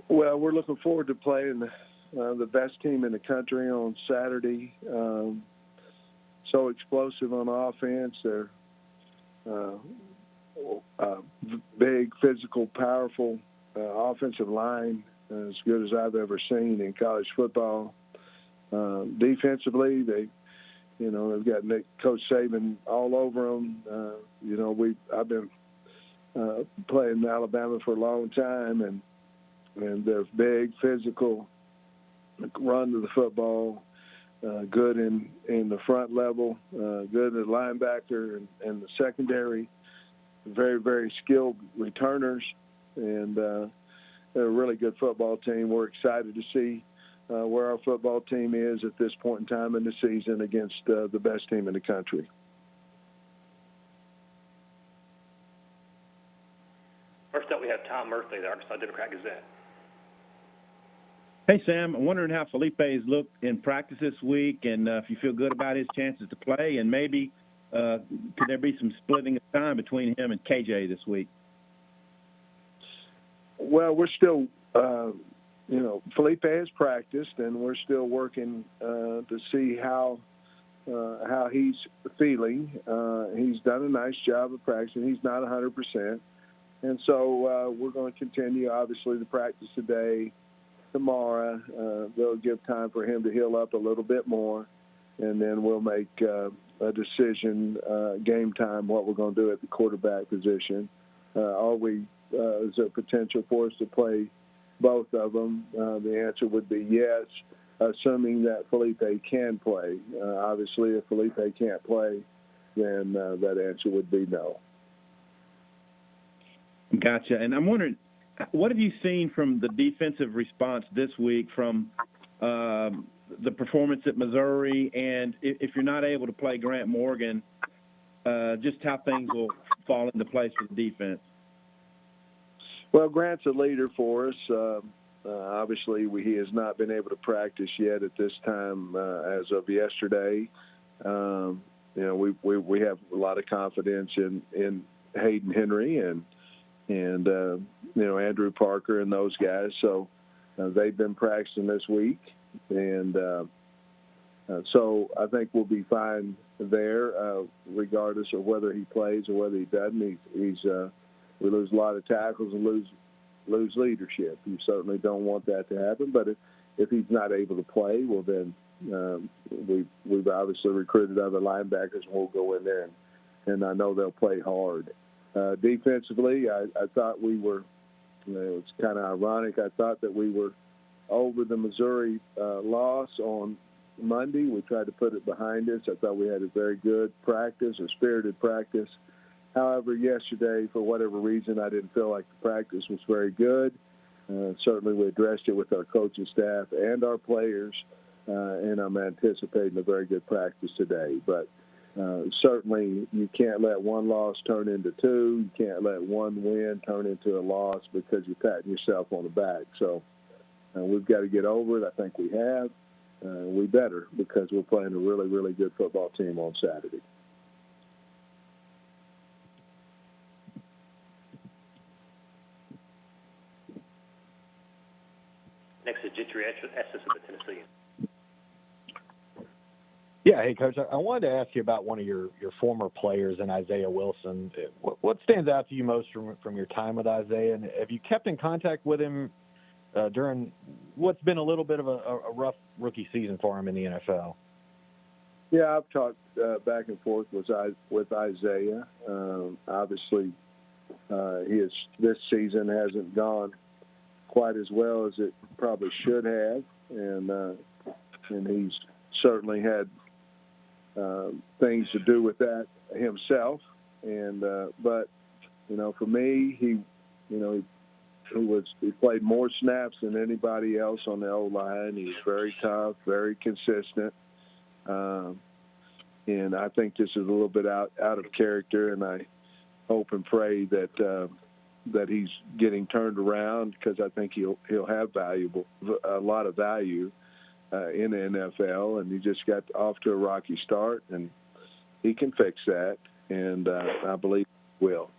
Well, we're looking forward to playing the best team in the country on Saturday. So explosive on offense. They're big, physical, powerful offensive line, as good as I've ever seen in college football. Defensively, they've got Coach Saban all over them. I've been playing in Alabama for a long time, and they're big, physical, run to the football, good in the front level, good at linebacker and the secondary, very, very skilled returners, and they're a really good football team. We're excited to see where our football team is at this point in time in the season against the best team in the country. First up, we have Tom Murphy, the Arkansas Democrat Gazette. Hey, Sam. I'm wondering how Felipe has looked in practice this week, and if you feel good about his chances to play, and maybe could there be some splitting of time between him and KJ this week? Well, we're still, Felipe has practiced, and we're still working to see how he's feeling. He's done a nice job of practicing. He's not 100%. And so we're going to continue, obviously, the practice today. Tomorrow, they'll give time for him to heal up a little bit more, and then we'll make a decision game time what we're going to do at the quarterback position. Is there potential for us to play both of them? The answer would be yes, assuming that Felipe can play. Obviously, if Felipe can't play, then that answer would be no. Gotcha. And I'm wondering, what have you seen from the defensive response this week from the performance at Missouri, and if you're not able to play Grant Morgan, just how things will fall into place for the defense? Well, Grant's a leader for us. Obviously, he has not been able to practice yet at this time as of yesterday. We have a lot of confidence in Hayden Henry and Andrew Parker and those guys. So they've been practicing this week, and so I think we'll be fine there, regardless of whether he plays or whether he doesn't. We lose a lot of tackles and lose leadership. You certainly don't want that to happen. But if he's not able to play, well then we've obviously recruited other linebackers, and we'll go in there and I know they'll play hard. Defensively, I thought we were, it's kind of ironic, I thought that we were over the Missouri loss on Monday. We tried to put it behind us. I thought we had a very good practice, a spirited practice. However, yesterday, for whatever reason, I didn't feel like the practice was very good. Certainly we addressed it with our coaching staff and our players, and I'm anticipating a very good practice today. But certainly you can't let one loss turn into two. You can't let one win turn into a loss because you're patting yourself on the back. So we've got to get over it. I think we have. We better, because we're playing a really, really good football team on Saturday. Next is Gentry Estes of the Tennessean. Yeah, hey, Coach, I wanted to ask you about one of your former players in Isaiah Wilson. What stands out to you most from your time with Isaiah, and have you kept in contact with him during what's been a little bit of a rough rookie season for him in the NFL? Yeah, I've talked back and forth with Isaiah. Obviously, this season hasn't gone quite as well as it probably should have, and he's certainly had things to do with that himself. And but for me, he played more snaps than anybody else on the O-line. He was very tough, very consistent. And I think this is a little bit out of character, and I hope and pray that he's getting turned around, because I think he'll have a lot of value in the NFL, and he just got off to a rocky start, and he can fix that, and I believe he will.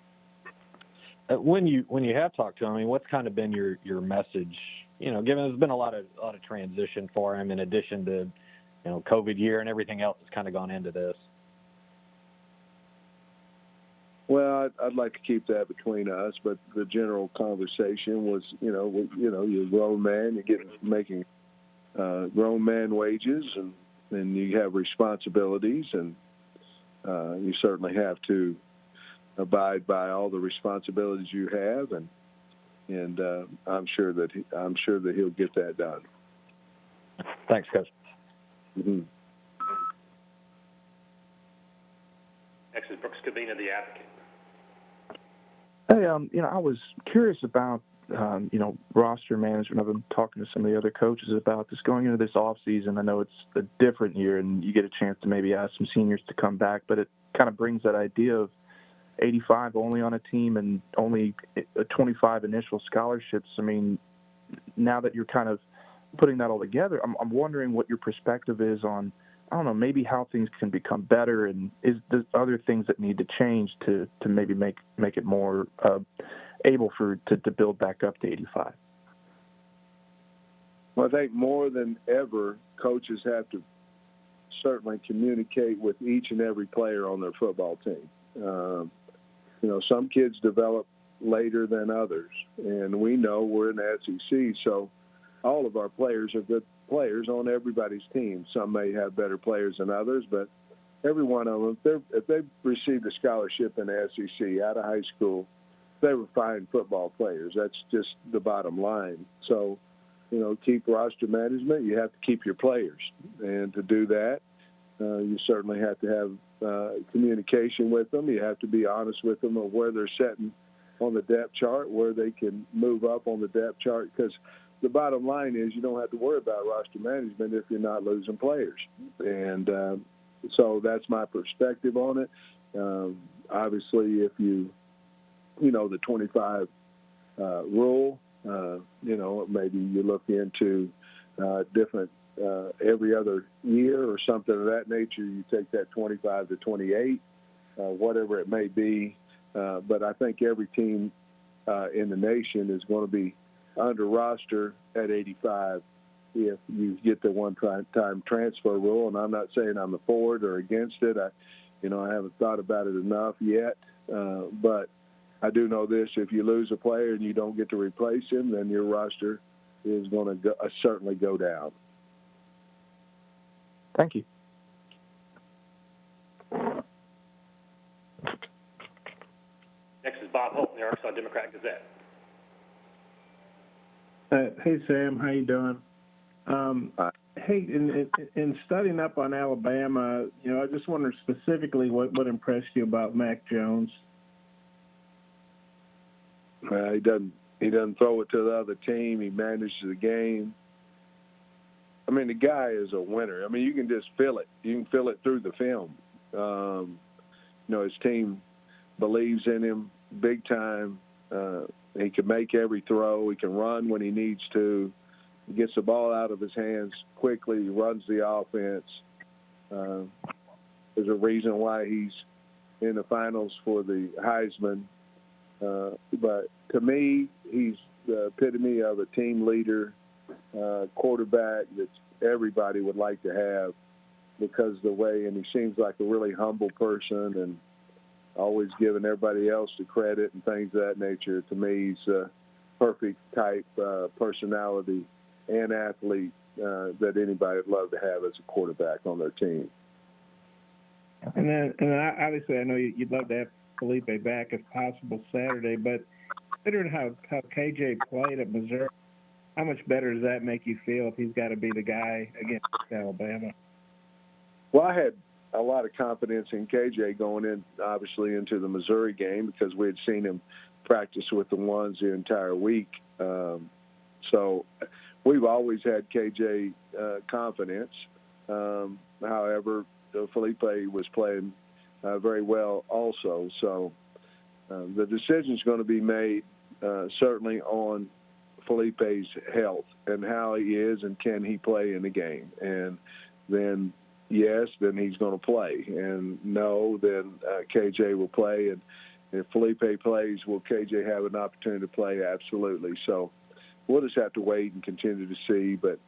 when you have talked to him, I mean, what's kind of been your message? You know, given there's been a lot of transition for him in addition to, you know, COVID year and everything else that's kind of gone into this. Well, I'd like to keep that between us, but the general conversation was, you're a grown man, you're making grown man wages, and you have responsibilities, and you certainly have to abide by all the responsibilities you have, and I'm sure that he'll get that done. Thanks, Coach. Mm-hmm. Next is Brooks Cavina, the Advocate. Hey, I was curious about, roster management. I've been talking to some of the other coaches about this going into this off season. I know it's a different year, and you get a chance to maybe ask some seniors to come back, but it kind of brings that idea of 85 only on a team and only 25 initial scholarships. I mean, now that you're kind of putting that all together, I'm wondering what your perspective is on, I don't know, maybe how things can become better, and is there other things that need to change to maybe make it more able to build back up to 85? Well, I think more than ever, coaches have to certainly communicate with each and every player on their football team. Some kids develop later than others, and we know we're in the SEC, so all of our players are good players on everybody's team. Some may have better players than others, but every one of them, if they've received a scholarship in the SEC out of high school, they were fine football players. That's just the bottom line. So, keep roster management. You have to keep your players. And to do that, you certainly have to have communication with them. You have to be honest with them of where they're sitting on the depth chart, where they can move up on the depth chart, because the bottom line is you don't have to worry about roster management if you're not losing players. And so that's my perspective on it. Obviously, if the 25 rule, maybe you look into different every other year or something of that nature. You take that 25 to 28, whatever it may be. But I think every team in the nation is going to be under roster at 85 if you get the one-time transfer rule. And I'm not saying I'm for it or against it. I haven't thought about it enough yet. But I do know this: if you lose a player and you don't get to replace him, then your roster is going to certainly go down. Thank you. Next is Bob Holt, the Arkansas Democrat-Gazette. Hey, Sam. How you doing? Hey, in studying up on Alabama, I just wondered specifically what impressed you about Mac Jones. He doesn't throw it to the other team. He manages the game. I mean, the guy is a winner. I mean, you can just feel it. You can feel it through the film. His team believes in him big time. He can make every throw. He can run when he needs to. He gets the ball out of his hands quickly. He runs the offense. There's a reason why he's in the finals for the Heisman. But to me, he's the epitome of a team leader, quarterback that everybody would like to have because of the way, and he seems like a really humble person and always giving everybody else the credit and things of that nature. To me, he's a perfect type personality and athlete that anybody would love to have as a quarterback on their team. And then obviously I know you'd love to have Felipe back if possible Saturday, but considering how KJ played at Missouri, how much better does that make you feel if he's got to be the guy against Alabama? Well, I had a lot of confidence in KJ going in, obviously, into the Missouri game because we had seen him practice with the ones the entire week. So we've always had KJ confidence. However, Felipe was playing very well also. So the decision is going to be made certainly on Felipe's health and how he is and can he play in the game. And then, yes, then he's going to play. And no, then KJ will play. If Felipe plays, will KJ have an opportunity to play? Absolutely. So we'll just have to wait and continue to see. But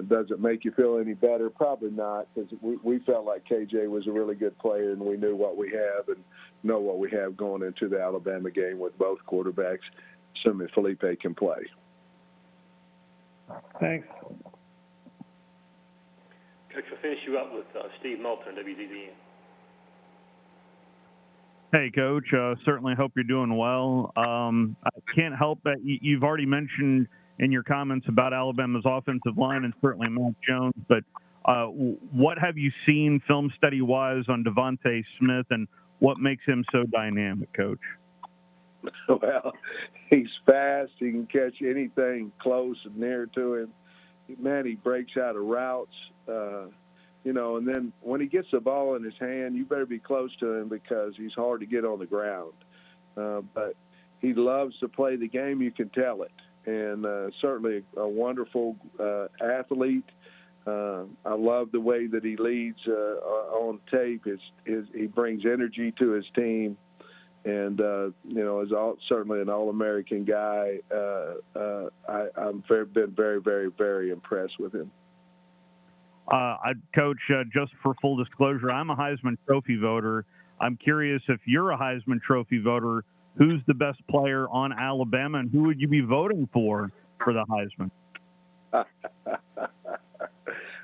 does it make you feel any better? Probably not, because we felt like KJ was a really good player, and we knew what we have and know what we have going into the Alabama game with both quarterbacks, assuming Felipe can play. Thanks. Coach, we'll finish you up with Steve Moulton, WDBN. Hey, Coach. Certainly hope you're doing well. I can't help but you've already mentioned in your comments about Alabama's offensive line and certainly Mac Jones, but what have you seen film study-wise on Devontae Smith, and what makes him so dynamic, Coach? Well, he's fast. He can catch anything close and near to him. Man, he breaks out of routes. And then when he gets the ball in his hand, you better be close to him because he's hard to get on the ground. But he loves to play the game. You can tell it. And certainly a wonderful athlete. I love the way that he leads on tape. He brings energy to his team. And, is certainly an All-American guy. I've been very, very, very impressed with him. Coach, just for full disclosure, I'm a Heisman Trophy voter. I'm curious, if you're a Heisman Trophy voter, who's the best player on Alabama, and who would you be voting for the Heisman?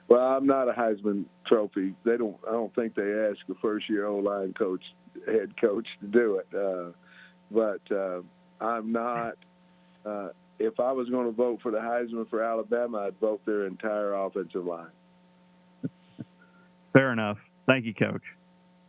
Well, I'm not a Heisman Trophy. I don't think they ask a first-year O-line head coach to do it. But I'm not. If I was going to vote for the Heisman for Alabama, I'd vote their entire offensive line. Fair enough. Thank you, Coach.